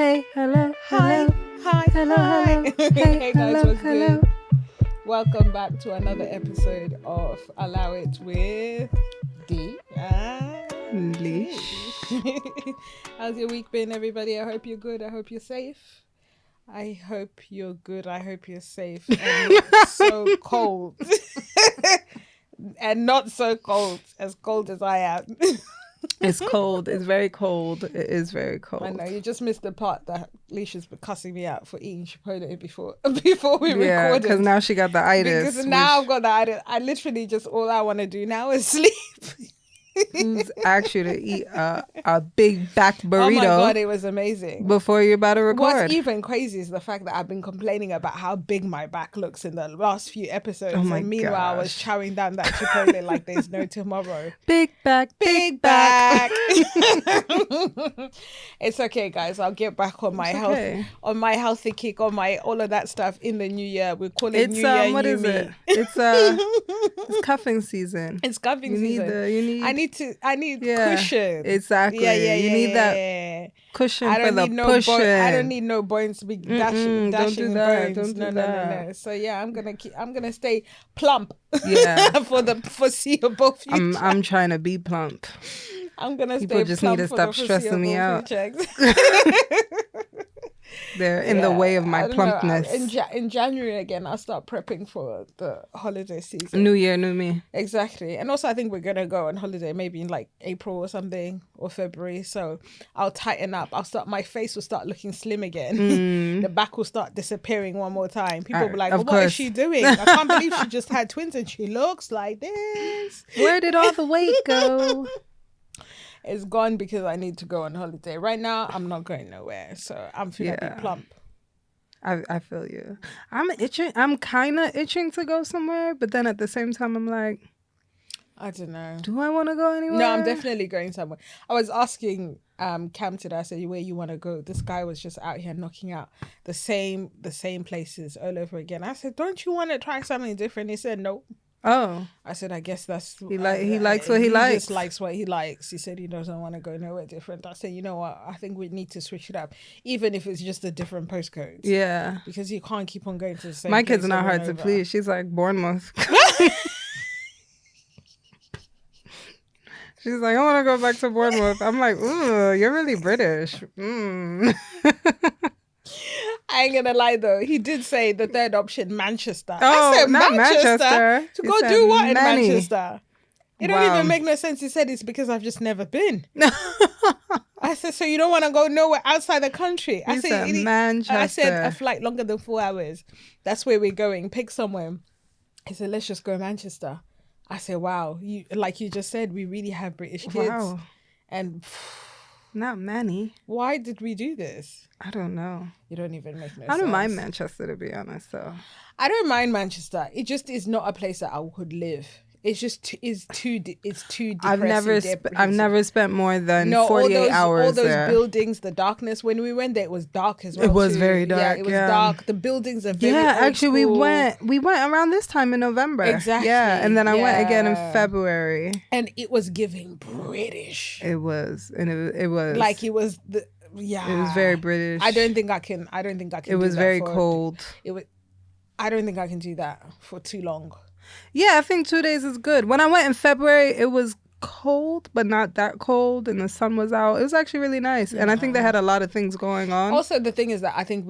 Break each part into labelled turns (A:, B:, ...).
A: Hey, hello,
B: Hi,
A: hello.
B: hi,
A: Hello,
B: hi.
A: hello.
B: Hey guys,
A: hello,
B: what's
A: hello.
B: good? Welcome back to another episode of Allow It with D and
A: Lish.
B: How's your week been, everybody? I hope you're good. I hope you're safe. I hope you're good. I hope you're safe and not so cold. And not so cold as I am.
A: It's cold. It's very cold. It is very cold.
B: I know you just missed the part that Leisha's been cussing me out for eating chipotle before we
A: Yeah,
B: recorded.
A: because now she got the itis.
B: Because now I've got the itis. I literally just all I want to do now is sleep.
A: Who's asked you to eat a big back burrito?
B: Oh my god, it was amazing.
A: Before you're about to record.
B: What's even crazy is the fact that I've been complaining about how big my back looks in the last few episodes.
A: Oh my
B: and meanwhile, I was chowing down that chipotle like there's no tomorrow.
A: Big back.
B: It's okay, guys. I'll get back on my health, on my healthy kick, on my all of that stuff in the new year. We call it New Year.
A: What
B: new
A: is
B: me.
A: it? It's cuffing season.
B: It's cuffing season. I need cushion.
A: Exactly.
B: Yeah.
A: You need that cushion
B: I don't
A: for the
B: need no
A: pushing.
B: I don't need no bones to be dashing
A: Don't do that.
B: bones. No. So yeah, I'm gonna stay plump.
A: Yeah.
B: For the foreseeable future.
A: I'm trying to be plump.
B: I'm gonna
A: People
B: stay
A: just
B: plump
A: need to
B: for
A: stop
B: the
A: stressing me out.
B: future.
A: They're in the way of my plumpness.
B: In January again, I'll start prepping for the holiday season.
A: New year, new me.
B: Exactly. And also I think we're going to go on holiday maybe in like April or something, or February. So I'll tighten up. My face will start looking slim again. The back will start disappearing one more time. People will be like, well, what is she doing? I can't believe she just had twins and she looks like this.
A: Where did all the weight go?
B: It's gone because I need to go on holiday. Right now, I'm not going nowhere. So I'm feeling a bit plump.
A: I feel you. I'm itching. I'm kind of itching to go somewhere. But then at the same time, I'm like,
B: I don't know.
A: Do I want to go anywhere?
B: No, I'm definitely going somewhere. I was asking Cam today. I said, where you want to go? This guy was just out here knocking out the same places all over again. I said, don't you want to try something different? He said, no.
A: Oh,
B: I said, I guess that's
A: he likes what he likes.
B: He just likes what he likes. He said he doesn't want to go nowhere different. I said, you know what? I think we need to switch it up, even if it's just a different postcode.
A: Yeah,
B: because you can't keep on going to the same.
A: My kid's not hard to please. She's like Bournemouth. She's like, I want to go back to Bournemouth. I'm like, ooh, you're really British.
B: I ain't gonna lie though. He did say the third option, Manchester.
A: Oh,
B: I said
A: not Manchester.
B: To go do what in
A: many.
B: Manchester? It don't even make no sense. He said it's because I've just never been. I said, so you don't want to go nowhere outside the country? I said,
A: Manchester.
B: I said, a flight longer than 4 hours. That's where we're going. Pick somewhere. He said, let's just go Manchester. I said, wow. Like you just said, we really have British kids.
A: Wow.
B: And
A: not many.
B: Why did we do this?
A: I don't know.
B: You don't even make no sense.
A: I don't mind Manchester, to be honest, though.
B: I don't mind Manchester. It just is not a place that I would live. It's just it's too depressing.
A: I've never spent more than 48 hours
B: all those
A: there.
B: Buildings, the darkness. When we went there, it was dark as well.
A: It was
B: too.
A: very dark.
B: Yeah, it was dark. The buildings are very
A: old
B: actually
A: school. We went around this time in November.
B: Exactly.
A: Yeah, and then I went again in February.
B: And it was giving British.
A: It was, and it was
B: like it was the
A: It was very British.
B: I don't think I can.
A: It was very cold.
B: I don't think I can do that for too long.
A: Yeah, I think 2 days is good. When I went in February, it was cold, but not that cold, and the sun was out. It was actually really nice, and I think they had a lot of things going on.
B: Also, the thing is that I think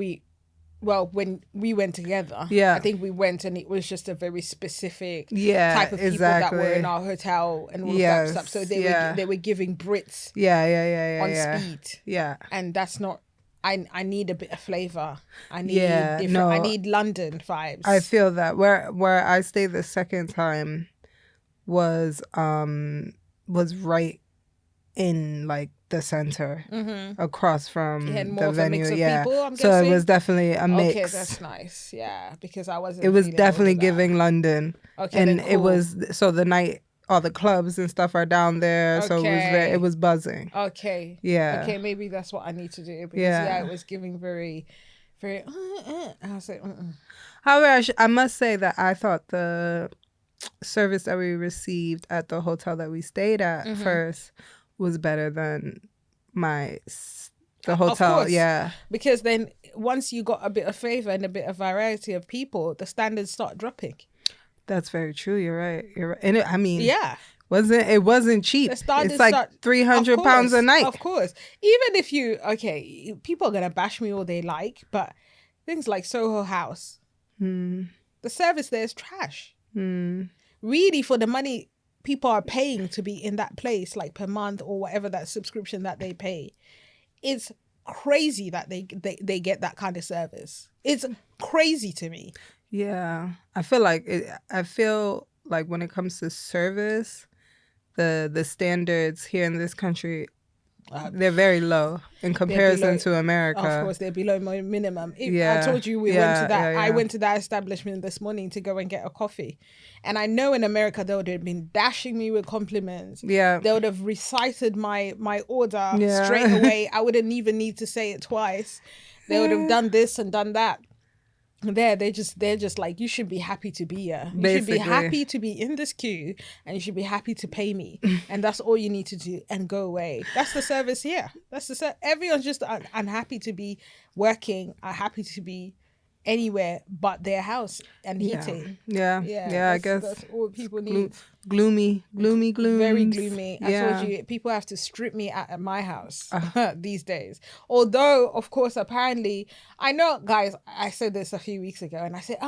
B: when we went together, I think we went and it was just a very specific type of people that were in our hotel and all of that stuff. So they were giving Brits on speed. Yeah. And that's not. I need a bit of flavor. I need I need London vibes.
A: I feel that where I stayed the second time was right in like the center, across from the venue. So it was definitely a mix.
B: Okay, that's nice. Yeah, because I wasn't.
A: It was definitely giving London.
B: Okay,
A: and
B: cool.
A: It was the night. All the clubs and stuff are down there, so it was buzzing.
B: Okay.
A: Yeah.
B: Okay, maybe that's what I need to do because it was giving very, very. I was like,
A: However, I must say that I thought the service that we received at the hotel that we stayed at first was better than my The hotel, yeah.
B: Because then once you got a bit of favor and a bit of variety of people, the standards start dropping.
A: That's very true. You're right. And
B: yeah.
A: It wasn't cheap. It's like 300 pounds a night.
B: Of course. Even if people are going to bash me all they like, but things like Soho House, the service there is trash. Really, for the money people are paying to be in that place, like per month or whatever that subscription that they pay, it's crazy that they get that kind of service. It's crazy to me.
A: Yeah, I feel like when it comes to service, the standards here in this country, they're very low in comparison to America.
B: Of course, they're below minimum. I told you we went to that. I went to that establishment this morning to go and get a coffee. And I know in America, they would have been dashing me with compliments.
A: Yeah.
B: They would have recited my order straight away. I wouldn't even need to say it twice. They would have done this and done that. They're just like, you should be happy to be here. You should be happy to be in this queue, and you should be happy to pay me. And that's all you need to do, and go away. That's the service here. Everyone's just unhappy to be working, happy to be anywhere but their house and heating.
A: Yeah, I guess
B: that's all people need.
A: Gloomy. Very
B: gloomy. I told you, people have to strip me out at my house these days. Although, of course, apparently, I know, guys, I said this a few weeks ago, and I said,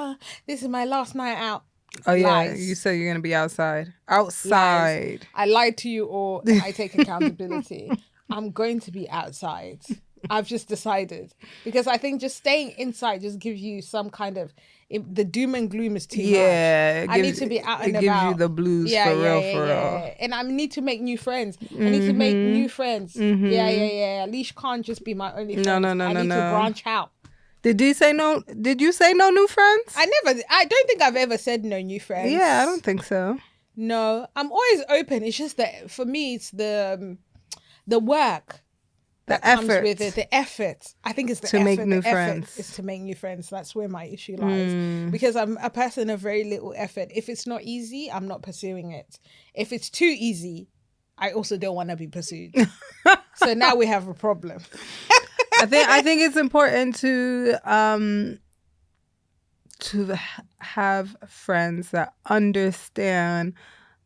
B: this is my last night out.
A: Oh, yeah, lies. You said you're going to be outside. Lies.
B: I lied to you, or I take accountability. I'm going to be outside. I've just decided, because I think just staying inside just gives you some kind of, the doom and gloom is too much. I need to be out and about.
A: It gives you the blues for real.
B: And I need to make new friends. I need to make new friends. Lish can't just be my only friend.
A: No.
B: I need to branch out.
A: Did you say no new friends?
B: I don't think I've ever said no new friends.
A: Yeah, I don't think so.
B: No, I'm always open. It's just that for me, it's the work. That comes with it, the effort. I think it's the effort.
A: To make new friends.
B: Is to make new friends. That's where my issue lies. Because I'm a person of very little effort. If it's not easy, I'm not pursuing it. If it's too easy, I also don't want to be pursued. So now we have a problem.
A: I think it's important to have friends that understand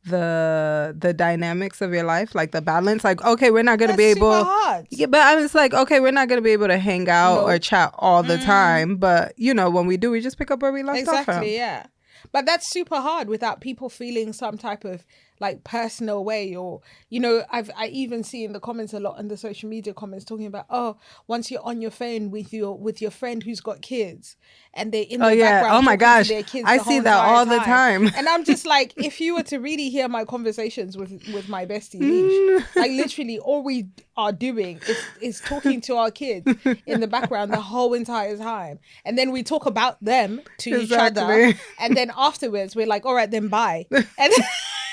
A: the dynamics of your life, like the balance. Like, okay, we're not going to be able.
B: Super hard.
A: Yeah, but I was like, okay, we're not going to be able to hang out or chat all the time. But when we do, we just pick up where we left off.
B: Exactly, yeah. But that's super hard without people feeling some type of like personal way, or I even see in the comments a lot, in the social media comments, talking about, once you're on your phone with your friend who's got kids, and they're in the background.
A: Oh my gosh,
B: their kids
A: I see that all the time.
B: And I'm just like, if you were to really hear my conversations with my bestie Lish, like literally all we are doing is talking to our kids in the background the whole entire time, and then we talk about them to each other, and then afterwards we're like, all right, then bye.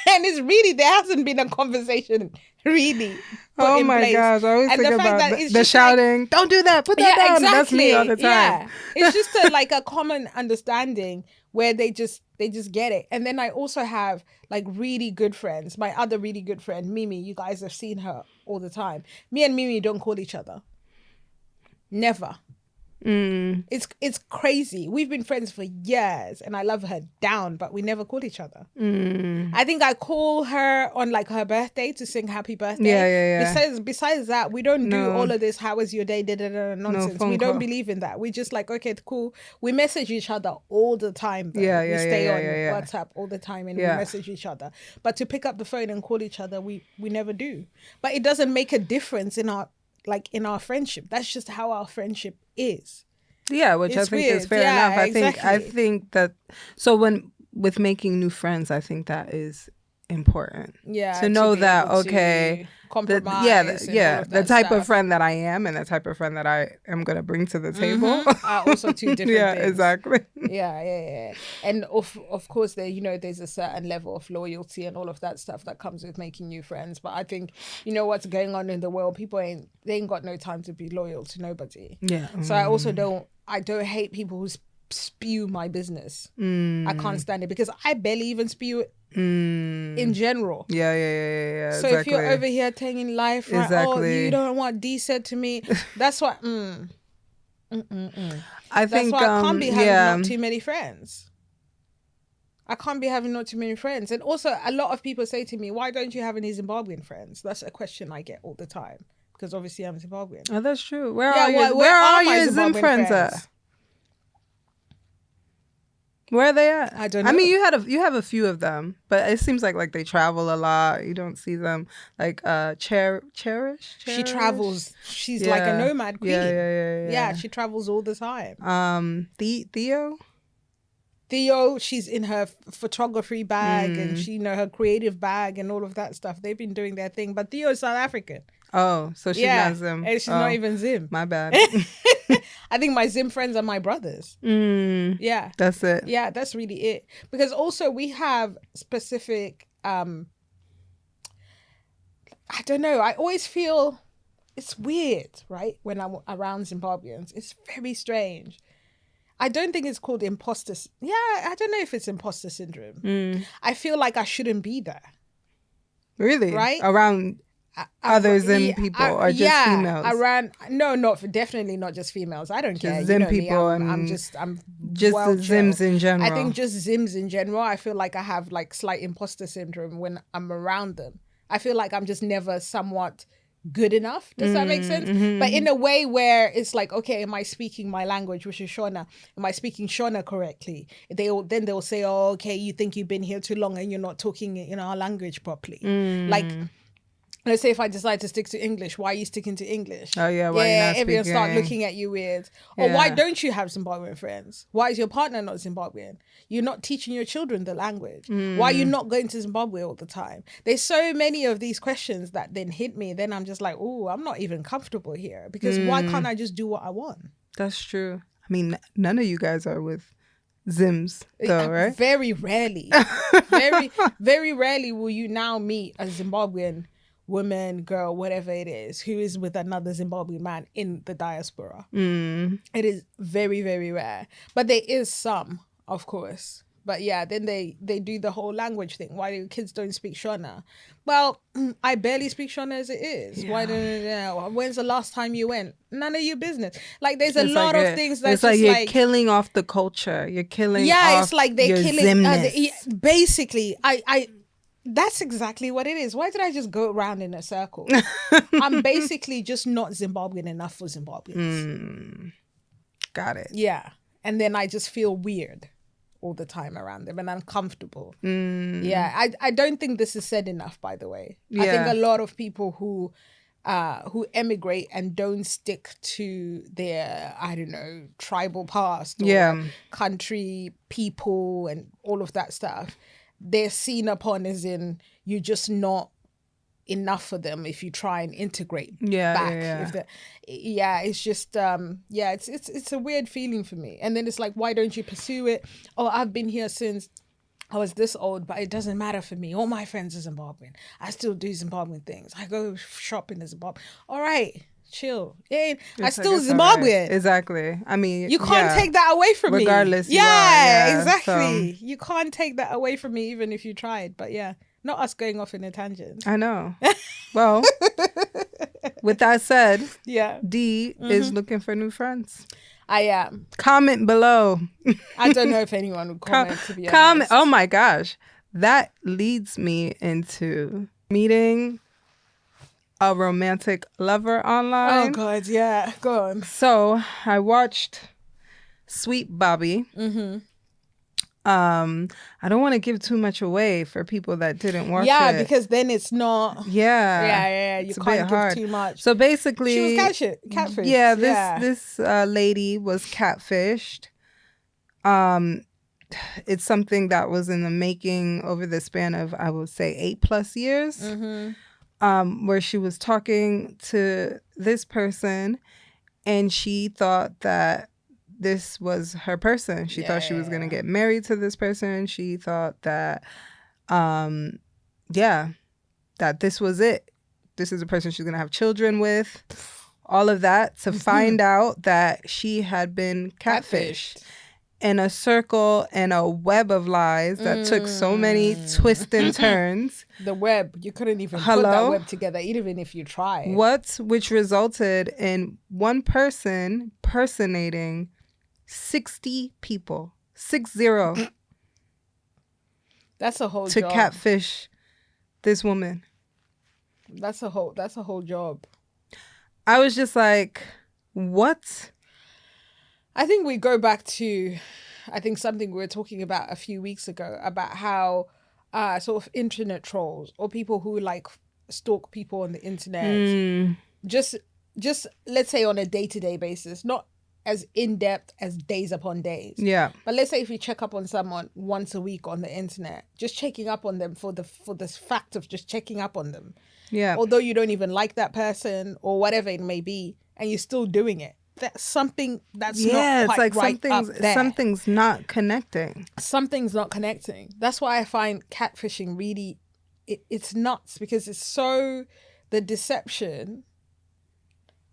B: And it's really, there hasn't been a conversation really put in place.
A: Gosh, I always think about the shouting, like, don't do that, put that down. Exactly. That's me all the time. Yeah.
B: It's just a common understanding where they just get it. And then I also have like really good friends. My other really good friend, Mimi, you guys have seen her all the time. Me and Mimi don't call each other. Never. It's crazy. We've been friends for years, and I love her down, but we never called each other. I think I call her on like her birthday to sing happy birthday. Yeah. Besides that, we don't do all of this, how was your day, nonsense. We don't believe in that. We just like, okay, cool. We message each other all the time. Though. We stay on WhatsApp all the time, and we message each other. But to pick up the phone and call each other, we never do. But it doesn't make a difference in our friendship. That's just how our friendship is.
A: Yeah, which I think is fair enough. I think that, so with making new friends, I think that is important.
B: Yeah,
A: to know that, okay,
B: compromise.
A: The type of friend that I am and the type of friend that I am going to bring to the table
B: are also two different things.
A: Exactly.
B: Yeah. And of course, there's a certain level of loyalty and all of that stuff that comes with making new friends. But I think, what's going on in the world, people ain't got no time to be loyal to nobody.
A: Yeah.
B: So I also don't hate people who spew my business. I can't stand it because I barely even spew it in general.
A: Yeah.
B: So if you're over here taking life, right? Oh, you don't know what D said to me. That's why.
A: I think
B: that's why I can't be having not too many friends. I can't be having not too many friends. And also, a lot of people say to me, "Why don't you have any Zimbabwean friends?" That's a question I get all the time because obviously I'm Zimbabwean.
A: Oh, that's true. Where are your Zim friends at? Where are they at?
B: I don't know.
A: I mean, you have a few of them, but it seems like they travel a lot. You don't see them like Cherish.
B: She travels. She's like a nomad queen. Yeah, she travels all the time. Theo, she's in her photography bag and she her creative bag and all of that stuff. They've been doing their thing, but Theo's South African.
A: Oh, so she's not Zim.
B: And she's not even Zim.
A: My bad.
B: I think my Zim friends are my brothers. Yeah.
A: That's it.
B: Yeah, that's really it. Because also we have specific, I don't know, I always feel it's weird, right? When I'm around Zimbabweans. It's very strange. I don't think it's called imposter. Yeah, I don't know if it's imposter syndrome. I feel like I shouldn't be there.
A: Really?
B: Right?
A: Around other Zim people or just females?
B: Definitely not just females. I don't care.
A: Zim people.
B: I'm just the
A: Zims in general.
B: I think just Zims in general. I feel like I have like slight imposter syndrome when I'm around them. I feel like I'm just never somewhat good enough. Does that make sense? But in a way where it's like, okay, am I speaking my language, which is Shona? Am I speaking Shona correctly? They'll say, oh, okay, you think you've been here too long and you're not talking our language properly. Like, let's say if I decide to stick to English, why are you sticking to English?
A: Oh yeah, why you not
B: everyone start looking at you weird. Or why don't you have Zimbabwean friends? Why is your partner not Zimbabwean? You're not teaching your children the language. Why are you not going to Zimbabwe all the time? There's so many of these questions that then hit me. Then I'm just like, oh, I'm not even comfortable here because why can't I just do what I want?
A: That's true. I mean, none of you guys are with Zims though, right?
B: Very rarely. Very rarely will you now meet a Zimbabwean woman, girl, whatever it is, who is with another Zimbabwean man in the diaspora. It is very, very rare. But there is some, of course. But yeah, then they do the whole language thing. Why do kids don't speak Shona? Well, I barely speak Shona as it is. Yeah. Why don't when's the last time you went? None of your business. Like there's a lot of things that's
A: it's you're killing off the culture. You're killing off
B: it's like they're
A: your
B: killing basically I that's exactly what it is. Why did I just go around in a circle? I'm basically just not Zimbabwean enough for Zimbabweans.
A: Got it.
B: Yeah. And then I just feel weird all the time around them and uncomfortable. Yeah. I don't think this is said enough, by the way. Yeah. I think a lot of people who emigrate and don't stick to their, I don't know, tribal past or country, people and all of that stuff, they're seen upon as in you're just not enough for them if you try and integrate back. It's just it's a weird feeling for me. And then it's like, why don't you pursue it? Oh, I've been here since I was this old, but it doesn't matter for me. All my friends are Zimbabwean. I still do Zimbabwean things. I go shopping in Zimbabwe. All right. Chill. I still Zimbabwean. Right.
A: Exactly. I mean,
B: you can't take that away from me.
A: Regardless.
B: Exactly. So. You can't take that away from me even if you tried. But yeah, not us going off in a tangent.
A: I know. Well, with that said, D is looking for new friends.
B: I am.
A: Comment below.
B: I don't know if anyone would comment, to be honest.
A: Oh my gosh. That leads me into meeting a romantic lover online.
B: Oh God, yeah. Go on.
A: So I watched Sweet Bobby. I don't want to give too much away for people that didn't watch it.
B: Yeah, because then it's not.
A: Yeah.
B: You can't give too much.
A: So basically,
B: she was catfished.
A: Yeah, this lady was catfished. It's something that was in the making over the span of, I would say, 8+ years. Where she was talking to this person and she thought that this was her person. She thought she was going to get married to this person. She thought that, that this was it. This is a person she's going to have children with. All of that to find out that she had been catfished. in a circle and a web of lies that took so many twists and turns.
B: The web, you couldn't even put that web together, even if you tried.
A: Which resulted in one person personating 60 people. 60.
B: That's a whole
A: job. To catfish this woman.
B: That's a whole job.
A: I was just like, what?
B: I think we go back to, something we were talking about a few weeks ago about how sort of internet trolls or people who like stalk people on the internet, just let's say on a day-to-day basis, not as in-depth as days upon days.
A: Yeah.
B: But let's say if you check up on someone once a week on the internet, just checking up on them for the fact of just checking up on them.
A: Yeah.
B: Although you don't even like that person or whatever it may be, and you're still doing it. That's something that's not quite
A: it's like
B: right
A: something's not connecting.
B: Something's not connecting. That's why I find catfishing really, it's nuts, because the deception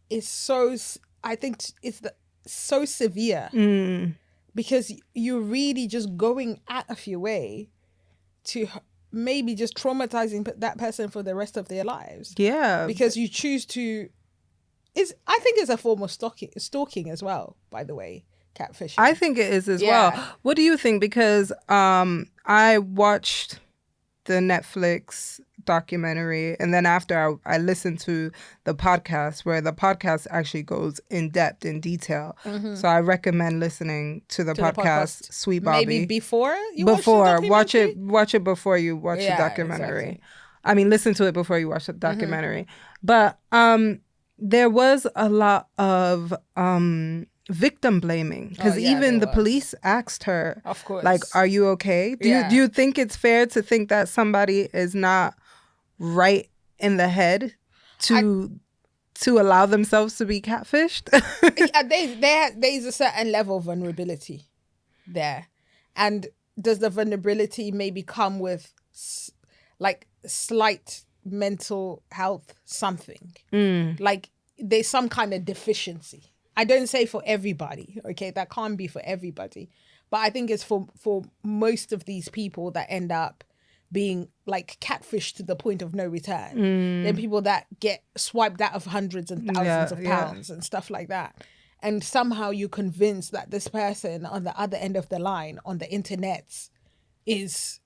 B: is so, I think it's so severe because you're really just going out of your way to maybe just traumatizing that person for the rest of their lives.
A: Yeah.
B: Because you choose to, I think it's a form of stalking as well, by the way, catfishing.
A: I think it is as well. What do you think? Because I watched the Netflix documentary, and then after I listened to the podcast, where the podcast actually goes in depth, in detail. So I recommend listening to the podcast Sweet Bobby.
B: Maybe before
A: watch it before you watch the documentary. Exactly. I mean, listen to it before you watch the documentary. But there was a lot of victim blaming, because even the police asked her,
B: of course,
A: like, are you okay? Do you think it's fair to think that somebody is not right in the head to allow themselves to be catfished?
B: There's a certain level of vulnerability there, and does the vulnerability maybe come with like slight mental health something? Like there's some kind of deficiency. I don't say for everybody, okay? That can't be for everybody. But I think it's for most of these people that end up being like catfished to the point of no return. Then people that get swiped out of hundreds and thousands of pounds and stuff like that. And somehow you're convinced that this person on the other end of the line on the internet is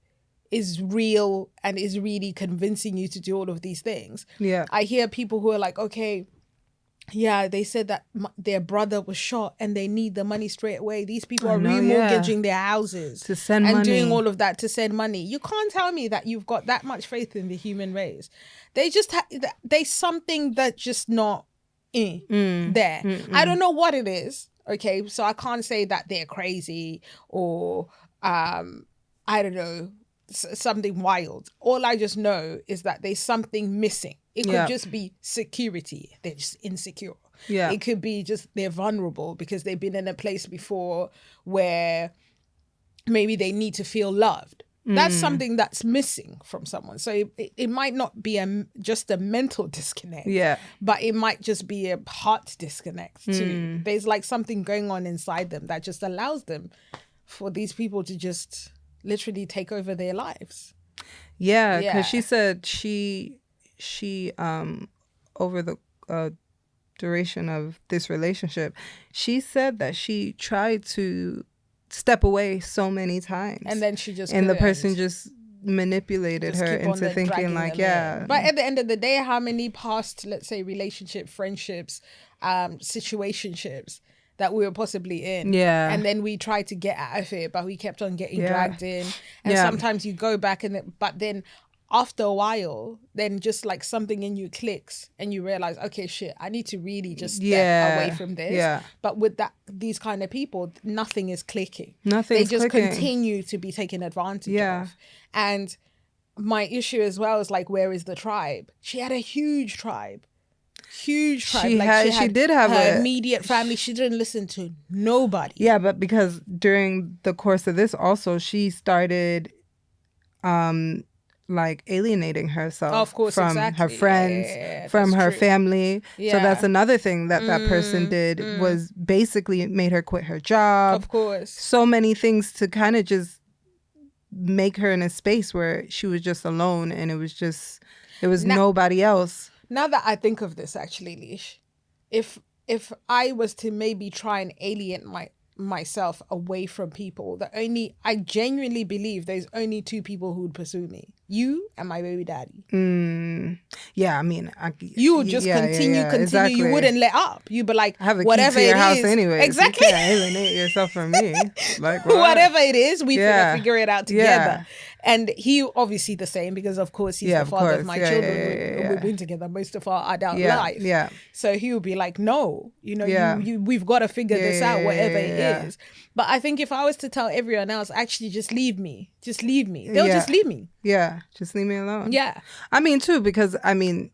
B: real and is really convincing you to do all of these things.
A: Yeah.
B: I hear people who are like, okay, yeah, they said that their brother was shot and they need the money straight away. These people are remortgaging their houses
A: to send money,
B: and doing all of that to send money. You can't tell me that you've got that much faith in the human race. They just there's something that's just not there. I don't know what it is. Okay, so I can't say that they're crazy or I don't know, something wild. All I just know is that there's something missing. It could just be security. They're just insecure.
A: Yeah.
B: It could be just they're vulnerable because they've been in a place before where maybe they need to feel loved. That's something that's missing from someone. So it might not be just a mental disconnect.
A: Yeah.
B: But it might just be a heart disconnect too. There's like something going on inside them that just allows them for these people to just literally take over their lives.
A: Yeah, because she said she over the duration of this relationship, she said that she tried to step away so many times,
B: and then she just
A: the person just manipulated her into thinking like,
B: But at the end of the day, how many past, let's say, relationship, friendships, situationships that we were possibly in, and then we tried to get out of it, but we kept on getting dragged in, and sometimes you go back but then after a while, then just like something in you clicks and you realize, okay, shit, I need to really just step away from this.
A: Yeah.
B: But with these kind of people, nothing is clicking.
A: They
B: just continue to be taken advantage of. And my issue as well is like, where is the tribe? She had a huge tribe. She
A: did have
B: her immediate family. She didn't listen to nobody.
A: Yeah, but because during the course of this also, she started like alienating herself
B: of course,
A: from
B: exactly.
A: her friends, from her family. So that's another thing that person did was basically made her quit her job.
B: Of course.
A: So many things to kind of just make her in a space where she was just alone and it was nobody else.
B: Now that I think of this, actually, Lish, if I was to maybe try and alienate myself away from people, I genuinely believe there's only two people who would pursue me: you and my baby daddy.
A: Yeah, I mean,
B: you would just continue. Exactly. You wouldn't let up. You'd be like,
A: I have a
B: whatever
A: key to your house
B: is,
A: anyway.
B: exactly.
A: You can't alienate yourself from me. Like
B: whatever it is, we figure it out together. And he obviously the same, because of course he's the father of my children. We've been together most of our adult life.
A: Yeah.
B: So he would be like, no, we've got to figure this out, whatever it is. But I think if I was to tell everyone else, actually just leave me, they'll just leave me.
A: Yeah, just leave me alone.
B: Yeah.
A: I mean, too, because I mean,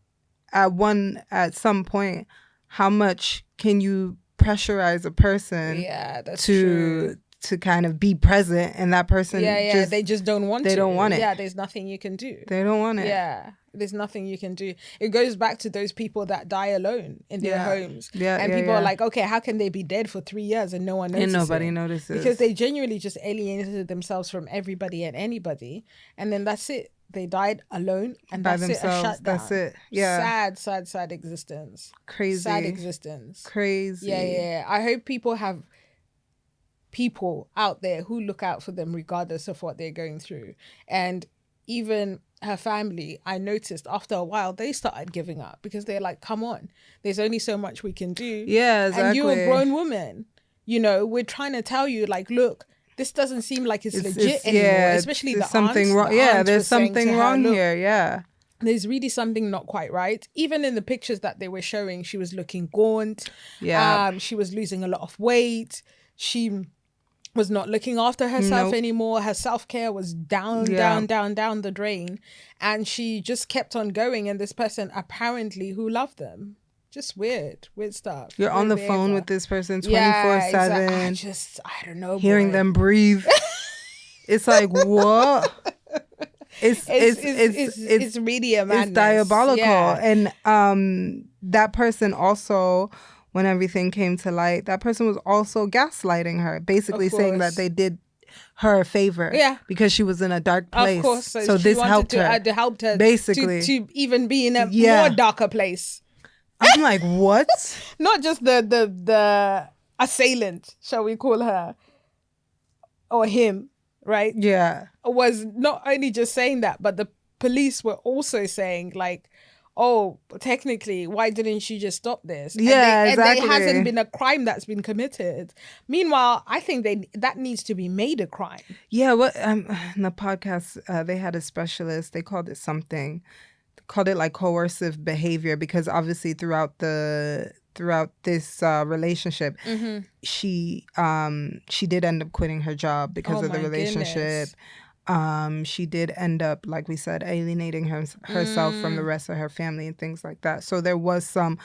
A: at some point, how much can you pressurize a person
B: that's true.
A: To kind of be present, and that person
B: they just don't want
A: they don't want it.
B: Yeah, there's nothing you can do.
A: They don't want it.
B: Yeah, there's nothing you can do. It goes back to those people that die alone in their homes. And people are like, okay, how can they be dead for 3 years and no one notices?
A: And nobody notices.
B: Because they genuinely just alienated themselves from everybody and anybody, and then that's it. They died alone, and
A: by
B: that's
A: themselves.
B: It. A shutdown.
A: That's it. Yeah.
B: Sad existence.
A: Crazy.
B: Sad existence.
A: Crazy.
B: Yeah. I hope people have people out there who look out for them regardless of what they're going through. And even her family, I noticed after a while they started giving up, because they're like, come on, there's only so much we can do.
A: Yeah, exactly.
B: And you're a grown woman, we're trying to tell you, like, look, this doesn't seem like it's legit anymore, especially the
A: something
B: aunts.
A: Wrong. Yeah, there's something wrong here. Yeah,
B: there's really something not quite right. Even in the pictures that they were showing, she was looking gaunt.
A: Yeah,
B: she was losing a lot of weight. She was not looking after herself anymore. Her self-care was down the drain. And she just kept on going. And this person apparently who loved them. Just weird stuff.
A: You're on the phone with this person 24/7.
B: Exactly. I don't know.
A: Hearing them breathe. It's like, what? It's
B: really a madness.
A: It's diabolical. Yeah. And that person also, when everything came to light, that person was also gaslighting her, basically saying that they did her a favor because she was in a dark place. Of course. So this helped her.
B: Helped her
A: basically
B: to even be in a more darker place.
A: I'm like, what?
B: Not just the assailant, shall we call her, or him, right?
A: Yeah.
B: Was not only just saying that, but the police were also saying, like, oh, technically, why didn't she just stop this?
A: Yeah, exactly.
B: And there hasn't been a crime that's been committed. Meanwhile, I think that needs to be made a crime.
A: Yeah, in the podcast, they had a specialist. They called it something. They called it like coercive behavior, because obviously throughout this relationship, she did end up quitting her job because of the relationship. Goodness. She did end up, like we said, alienating herself from the rest of her family and things like that. So there was some,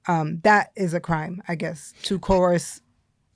A: that is a crime, I guess, to coerce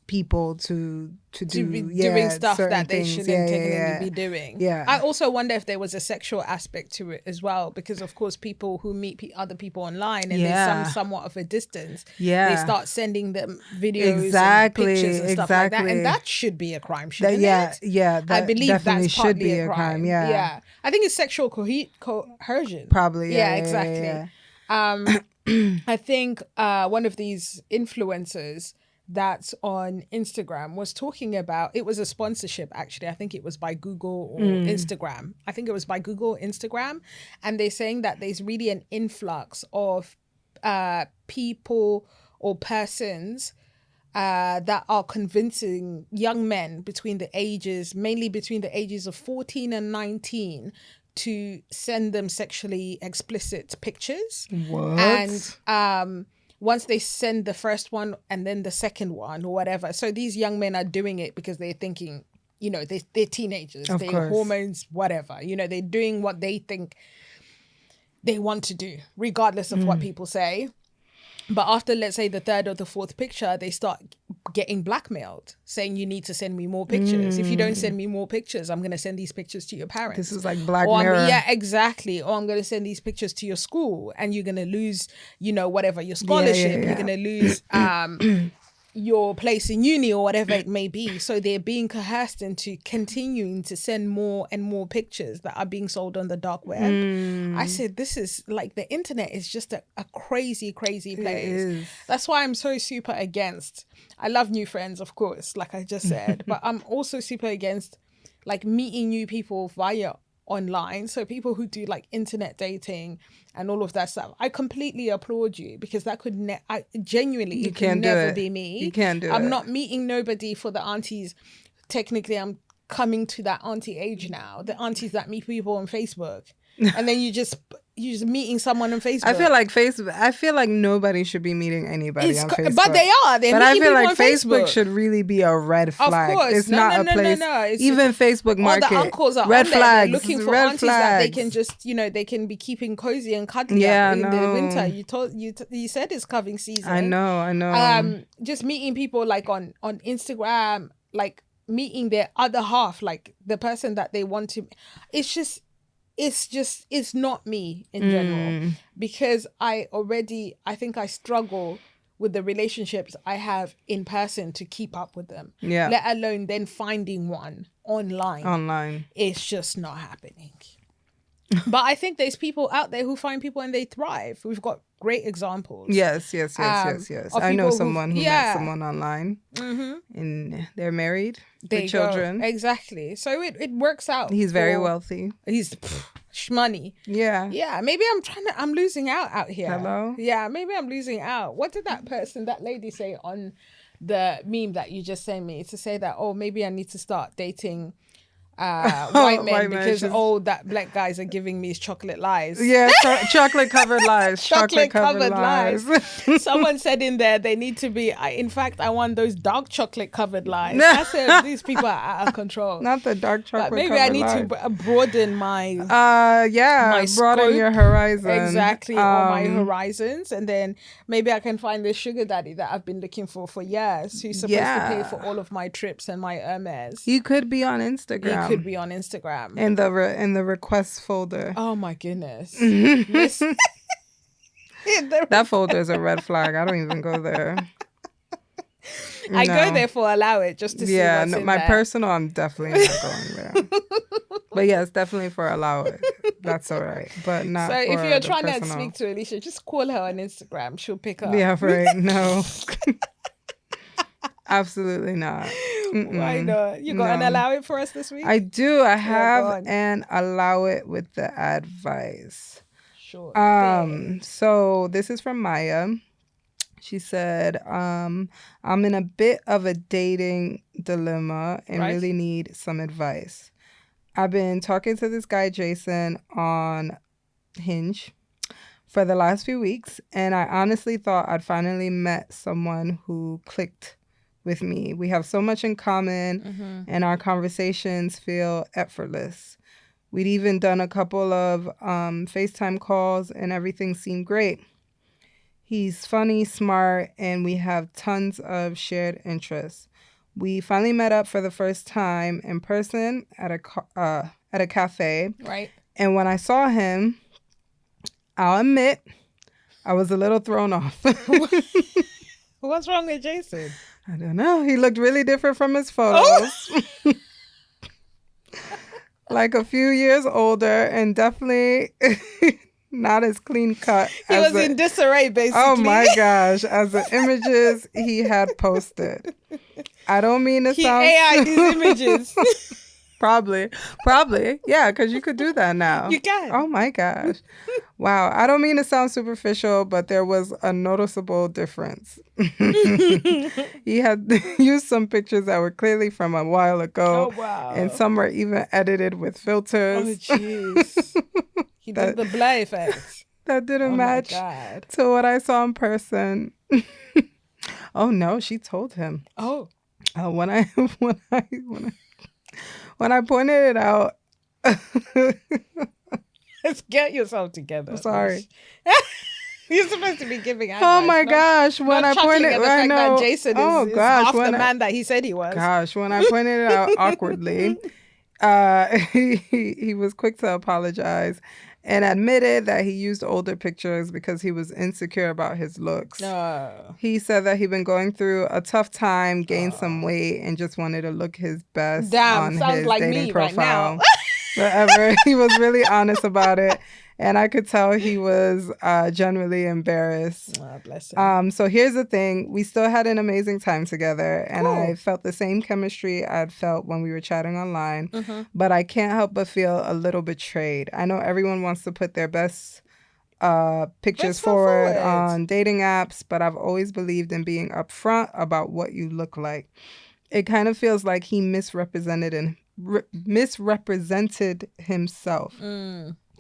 A: people to be doing stuff that they shouldn't technically be doing. Yeah.
B: I also wonder if there was a sexual aspect to it as well, because of course people who meet other people online and there's somewhat of a distance, they start sending them videos and pictures and stuff like that, and that should be a crime, shouldn't it?
A: Yeah,
B: I believe that's
A: should be a crime.
B: Yeah, I think it's sexual coercion.
A: Probably. Yeah,
B: exactly. I think one of these influencers that's on Instagram was talking about, it was a sponsorship actually, I think it was by Google or Instagram. I think it was by Google Instagram, and they're saying that there's really an influx of people or persons that are convincing young men mainly between the ages of 14 and 19 to send them sexually explicit pictures.
A: What?
B: And once they send the first one and then the second one or whatever. So these young men are doing it because they're thinking, they're teenagers, they're hormones, whatever. They're doing what they think they want to do, regardless of what people say. But after, let's say, the third or the fourth picture, they start getting blackmailed, saying you need to send me more pictures. If you don't send me more pictures, I'm going to send these pictures to your parents.
A: This is like Black Mirror.
B: Yeah, exactly. Or I'm going to send these pictures to your school, and you're going to lose, whatever, your scholarship. You're going to lose your place in uni or whatever it may be. So they're being coerced into continuing to send more and more pictures that are being sold on the dark web. I said, this is like, the internet is just a crazy place. That's why I'm so super against. I love new friends, of course, like I just said, but I'm also super against like meeting new people via online. So people who do like internet dating and all of that stuff, I completely applaud you, because that could genuinely, it can never be me.
A: You can't do it.
B: I'm not meeting nobody for the aunties. Technically, I'm coming to that auntie age now. The aunties that meet people on Facebook, and then you just meeting someone on Facebook.
A: I feel like nobody should be meeting anybody on Facebook.
B: But they are. But
A: I feel like Facebook should really be a red flag.
B: Of course.
A: It's not a place. No. Even Facebook market.
B: All the uncles are red flags. Looking for aunties that they can just, they can be keeping cozy and cuddly in the winter. You said it's cuffing season.
A: I know.
B: Just meeting people like on Instagram, like meeting their other half, like the person that they want to. It's not me in general, because I think I struggle with the relationships I have in person to keep up with them. Yeah. Let alone then finding one online. It's just not happening. But I think there's people out there who find people and they thrive. We've got great examples.
A: Yes. I know someone who met someone online, and they're married with children.
B: Exactly. So it works out.
A: He's very wealthy.
B: He's shmoney. Yeah. Maybe I'm losing out here.
A: Hello.
B: Yeah. Maybe I'm losing out. What did that lady say on the meme that you just sent me, to say that, maybe I need to start dating white men because that black guys are giving me chocolate lies.
A: Yeah, chocolate covered lies.
B: Chocolate covered lies. Someone said in there they need to be. In fact, I want those dark chocolate covered lies. I said these people are out of control.
A: Not the dark chocolate.
B: But maybe I need to broaden my.
A: My broaden your horizon.
B: Exactly, or my horizons, and then maybe I can find this sugar daddy that I've been looking for years, who's supposed to pay for all of my trips and my Hermes.
A: He could be on Instagram.
B: Could be on Instagram
A: in the request folder.
B: Oh my goodness.
A: That folder is a red flag. I don't even go there.
B: I go there for allow it just to see what's in
A: my
B: there.
A: Personal, I'm definitely not going there. But yes, definitely for allow it. That's all right, but not. So
B: if you're trying to speak to Alicia, just call her on Instagram. She'll pick up.
A: Yeah, right. No. Absolutely not.
B: Why not? You got an allow it for us this week?
A: I do. I have an allow it with the advice.
B: Sure.
A: So this is from Maya. She said, I'm in a bit of a dating dilemma and really need some advice. I've been talking to this guy, Jason, on Hinge for the last few weeks, and I honestly thought I'd finally met someone who clicked with me. We have so much in common, and our conversations feel effortless. We'd even done a couple of FaceTime calls, and everything seemed great. He's funny, smart, and we have tons of shared interests. We finally met up for the first time in person at a cafe.
B: Right.
A: And when I saw him, I'll admit, I was a little thrown off.
B: What's wrong with Jason?
A: I don't know. He looked really different from his photos. Oh. Like a few years older, and definitely not as clean cut.
B: He was in disarray, basically.
A: Oh my gosh, as the images he had posted. I don't mean to sound...
B: He AI'd these images.
A: Probably. Yeah, because you could do that now.
B: You can.
A: Oh my gosh. Wow. I don't mean to sound superficial, but there was a noticeable difference. He had used some pictures that were clearly from a while ago.
B: Oh, wow.
A: And some were even edited with filters.
B: Oh, jeez. He did the blur effect.
A: That didn't match to what I saw in person. Oh, no. She told him.
B: Oh.
A: When I pointed it out.
B: Let's get yourself together.
A: Sorry.
B: You're supposed to be giving advice.
A: Oh my gosh! When I pointed,
B: I know. That Jason is half the man that he said he was.
A: Gosh, when I pointed it out awkwardly, he was quick to apologize and admitted that he used older pictures because he was insecure about his looks. He said that he'd been going through a tough time, gained some weight, and just wanted to look his best on his
B: like
A: dating profile.
B: Right
A: Whatever. He was really honest about it. And I could tell he was genuinely embarrassed.
B: Oh, bless him.
A: So here's the thing. We still had an amazing time together. And I felt the same chemistry I'd felt when we were chatting online. Mm-hmm. But I can't help but feel a little betrayed. I know everyone wants to put their best pictures forward on dating apps. But I've always believed in being upfront about what you look like. It kind of feels like he misrepresented himself.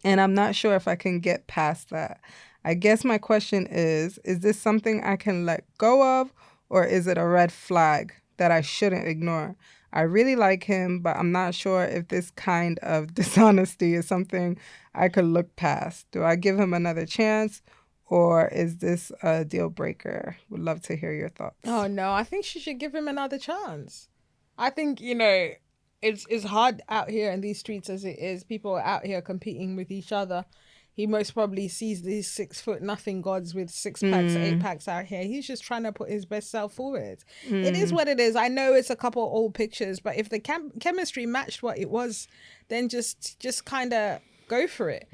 A: And I'm not sure if I can get past that. I guess my question is this something I can let go of, or is it a red flag that I shouldn't ignore? I really like him, but I'm not sure if this kind of dishonesty is something I could look past. Do I give him another chance, or is this a deal breaker? Would love to hear your thoughts.
B: Oh, no, I think she should give him another chance. I think, it's hard out here in these streets as it is. People are out here competing with each other. He most probably sees these 6'0" gods with 6-packs, 8-packs out here. He's just trying to put his best self forward. It is what it is. I know it's a couple old pictures, but if the chemistry matched what it was, then just kind of go for it.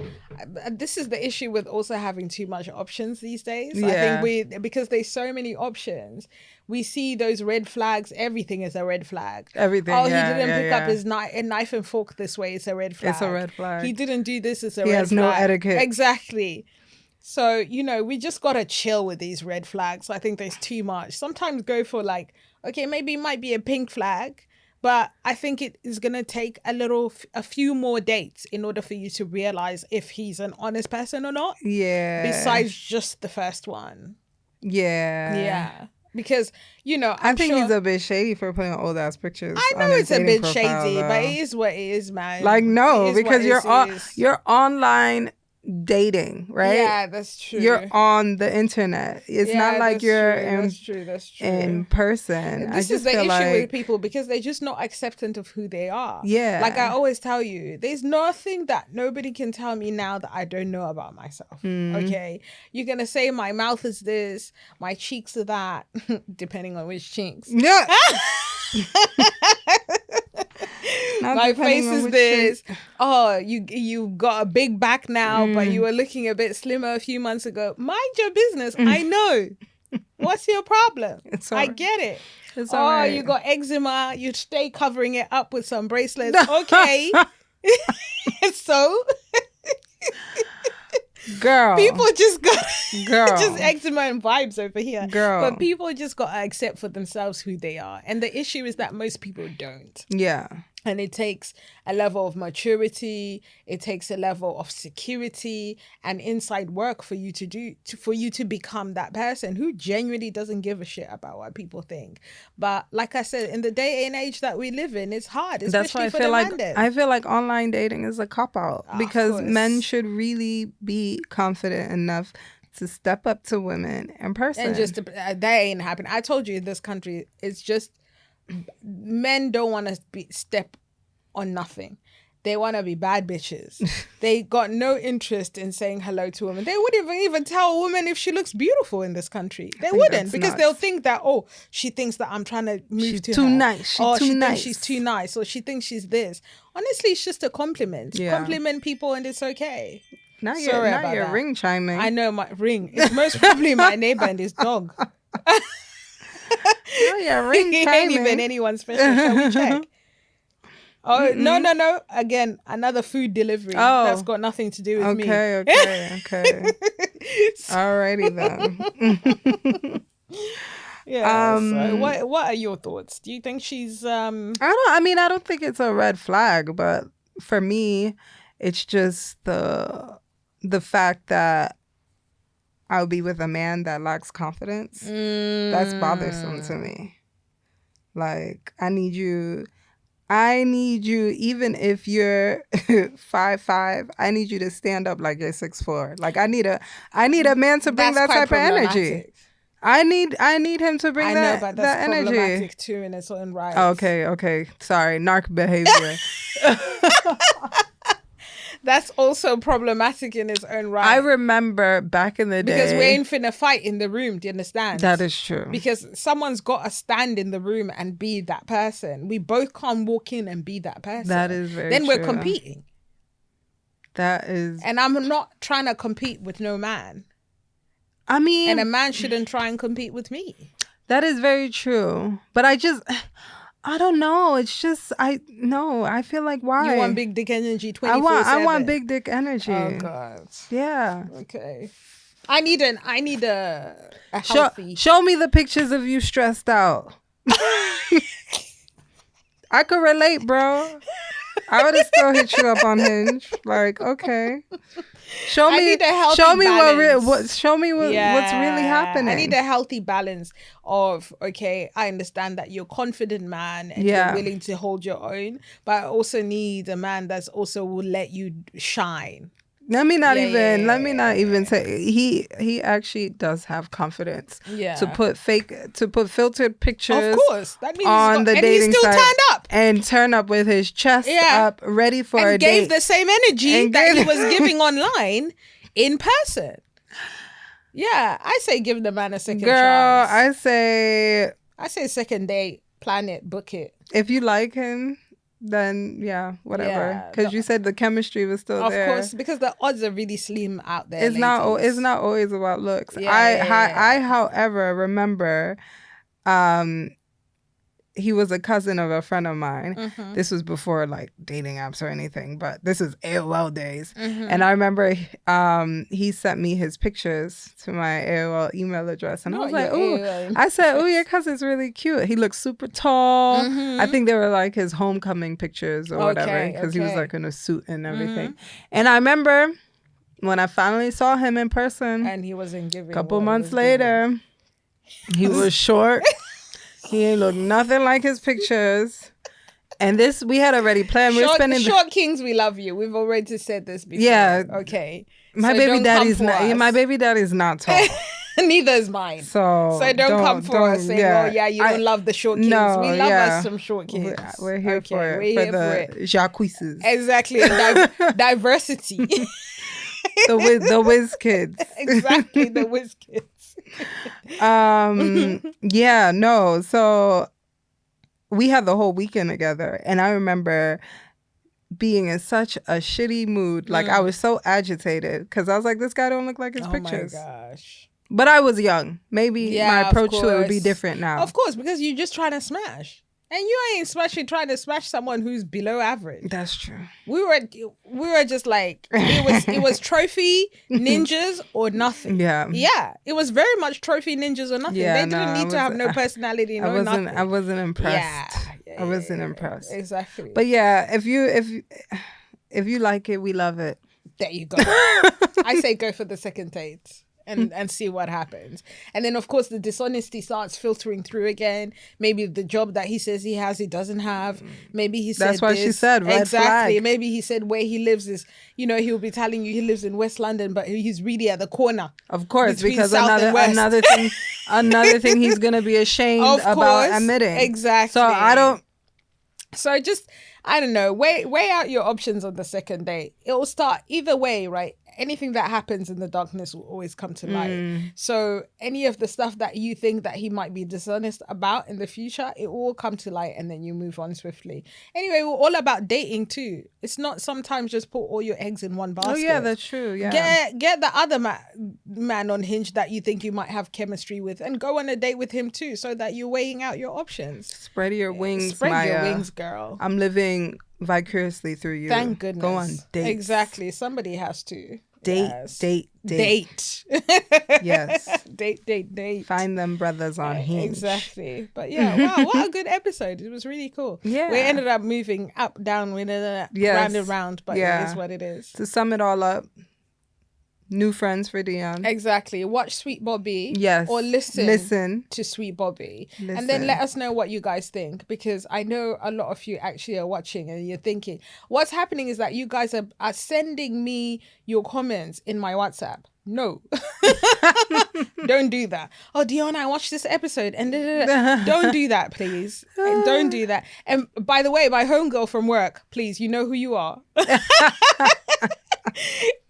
B: This is the issue with also having too much options these days. Yeah. I think because there's so many options, we see those red flags. Everything is a red flag.
A: Everything.
B: Oh, he didn't pick up his knife and fork this way. It's a red flag.
A: It's a red flag.
B: He didn't do this. It's a red flag.
A: He has no etiquette.
B: Exactly. So, we just got to chill with these red flags. I think there's too much. Sometimes go for okay, maybe it might be a pink flag, but I think it is going to take a few more dates in order for you to realize if he's an honest person or not.
A: Yeah.
B: Besides just the first one.
A: Yeah.
B: Yeah. Because,
A: I think he's a bit shady for putting old ass pictures.
B: I know it's a bit shady, but it is what it is, man.
A: Because you're online dating, right?
B: Yeah, that's true.
A: You're on the internet. It's not like you're
B: that's true.
A: in person.
B: This is the issue with people because they're just not acceptant of who they are.
A: Yeah.
B: Like I always tell you, there's nothing that nobody can tell me now that I don't know about myself. Okay? You're going to say my mouth is this, my cheeks are that, depending on which cheeks.
A: Yeah.
B: My face is this. Oh, you got a big back now, but you were looking a bit slimmer a few months ago. Mind your business. I know. What's your problem? I get it.
A: Right.
B: You got eczema. You stay covering it up with some bracelets. Okay. So...
A: Girl.
B: People just got just eczema and vibes over here.
A: Girl.
B: But people just got to accept for themselves who they are. And the issue is that most people don't.
A: Yeah.
B: And it takes a level of maturity. It takes a level of security and inside work for you to do, for you to become that person who genuinely doesn't give a shit about what people think. But like I said, in the day and age that we live in, it's hard.
A: That's why I feel like online dating is a cop-out because men should really be confident enough to step up to women in person.
B: And just that ain't happening. I told you in this country, it's just men don't want to step on nothing. They want to be bad bitches. They got no interest in saying hello to women. They wouldn't even tell a woman if she looks beautiful in this country. They wouldn't because nuts. They'll think that, she thinks that I'm trying to move
A: she's
B: to
A: too
B: her.
A: Nice.
B: She thinks she's too nice. Or she thinks she's this. Honestly, it's just a compliment. Yeah. Compliment people and it's okay.
A: Not your ring chiming.
B: I know my ring. It's most probably my neighbor and his dog.
A: Your ring
B: chiming. Ain't even anyone special. Shall we check? Oh, no. Again, another food delivery. Oh. That's got nothing to do with me.
A: Okay. Alrighty then.
B: Yeah. So what are your thoughts? Do you think she's
A: I don't think it's a red flag, but for me, it's just the fact that I'll be with a man that lacks confidence. That's bothersome to me. Like, I need you I need you, even if you're 5'5", I need you to stand up like you're 6'4". Like I need a man to bring that type of energy. I need him to bring that energy. I know, but that's problematic
B: too in its own right.
A: Okay. Sorry, narc behavior.
B: That's also problematic in its own right.
A: I remember back in the day.
B: Because we ain't finna fight in the room, do you understand?
A: That is true.
B: Because someone's got to stand in the room and be that person. We both can't walk in and be that person.
A: That is very
B: true.
A: Then
B: we're competing.
A: That is...
B: And I'm not trying to compete with no man.
A: I mean...
B: And a man shouldn't try and compete with me.
A: That is very true. But I don't know. It's just, I feel like, why?
B: You want big dick energy 24/7?
A: I want big dick energy.
B: Oh, God.
A: Yeah.
B: Okay. I need a healthy...
A: Show me the pictures of you stressed out. I could relate, bro. I would have still hit you up on Hinge. Like, okay. Show me what's really happening.
B: I need a healthy balance of, okay, I understand that you're a confident man and you're willing to hold your own, but I also need a man that's also will let you shine.
A: Let me not even say he actually does have confidence.
B: Yeah.
A: To put filtered pictures.
B: Of course. That means
A: on the dating
B: site.
A: Turned up. And turn up with his chest up, ready for a date.
B: And gave the same energy that he was giving online in person. Yeah, I say give the man a second chance.
A: I say
B: second date, plan it, book it.
A: If you like him, then whatever. Because you said the chemistry was still there. Of course,
B: because the odds are really slim out there.
A: It's not always about looks. I however remember, he was a cousin of a friend of mine. Mm-hmm. This was before like dating apps or anything, but this is AOL days. Mm-hmm. And I remember he sent me his pictures to my AOL email address. And I was like, "Ooh." I said, "Oh, your cousin's really cute. He looks super tall." Mm-hmm. I think they were like his homecoming pictures or whatever, because he was like in a suit and everything. Mm-hmm. And I remember when I finally saw him in person.
B: And he wasn't giving.
A: A couple months later, he was short. He ain't look nothing like his pictures. And this, we had already planned.
B: Short kings, we love you. We've already said this before.
A: Yeah.
B: Okay.
A: My baby daddy's not tall.
B: Neither is mine. So don't come for us saying, you don't love the short kings. No, we love us some short kings.
A: We're here for it. For the Jacquees.
B: Exactly. Diversity.
A: The whiz kids.
B: Exactly. The whiz kids.
A: So we had the whole weekend together, and I remember being in such a shitty mood. Like I was so agitated because I was like, this guy don't look like his pictures.
B: Oh my gosh.
A: But I was young. Maybe my approach to it would be different now.
B: Of course, because you're just trying to smash. And you ain't trying to smash someone who's below average.
A: That's true.
B: We were just like, it was trophy ninjas or nothing.
A: Yeah.
B: Yeah. It was very much trophy ninjas or nothing. They didn't need to have no personality, nothing.
A: I wasn't impressed. I wasn't impressed.
B: Exactly.
A: But if you like it, we love it.
B: There you go. I say go for the second date. And see what happens. And then, of course, the dishonesty starts filtering through again. Maybe the job that he says he has, he doesn't have. Maybe he said
A: That's what she said, red
B: exactly.
A: flag.
B: Maybe he said where he lives is, he'll be telling you he lives in West London, but he's really at the corner.
A: Of course, because another thing he's going to be ashamed about admitting.
B: Exactly.
A: So I
B: don't know. Weigh out your options on the second date. It will start either way, right? Anything that happens in the darkness will always come to light. So any of the stuff that you think that he might be dishonest about in the future, it will all come to light and then you move on swiftly. Anyway, we're all about dating too. It's not sometimes just put all your eggs in one basket.
A: Oh yeah, that's true. Yeah.
B: Get the other man on Hinge that you think you might have chemistry with and go on a date with him too, so that you're weighing out your options.
A: Spread your wings,
B: Spread
A: Maya.
B: your wings, girl.
A: I'm living vicariously through you.
B: Thank goodness.
A: Go on dates.
B: Exactly. Somebody has to.
A: Date. Yes.
B: Date.
A: Find them brothers on Hinge.
B: Exactly. But wow, what a good episode. It was really cool.
A: Yeah.
B: We ended up moving up, down, round and round, but it is what it is.
A: To sum it all up, New friends for Dionne.
B: Exactly. Watch Sweet Bobby.
A: Yes.
B: Or listen to Sweet Bobby. And then let us know what you guys think, because I know a lot of you actually are watching and you're thinking, what's happening is that you guys are sending me your comments in my WhatsApp. No. Don't do that. Oh, Dionne, I watched this episode and don't do that, please. Don't do that. And by the way, my homegirl from work, please, you know who you are.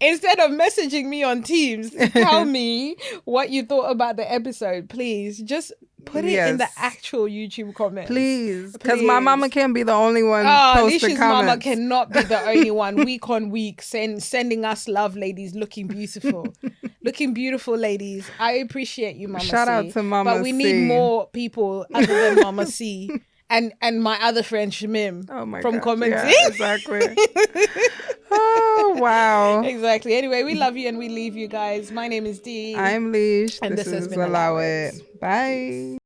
B: Instead of messaging me on Teams to tell me what you thought about the episode, please just put it in the actual YouTube comments.
A: Please. Because my mama can't be the only one posting comments.
B: Mama cannot be the only one week on week sending us love, ladies, looking beautiful. Looking beautiful, ladies. I appreciate you, Mama
A: Shout
B: C.
A: out to Mama C.
B: But we need more people other than Mama C. And my other friend Shamim from commenting.
A: Yeah, exactly. Oh, wow.
B: Exactly. Anyway, we love you and we leave you guys. My name is Dee.
A: I'm Lish. And this has been Allow It. Bye.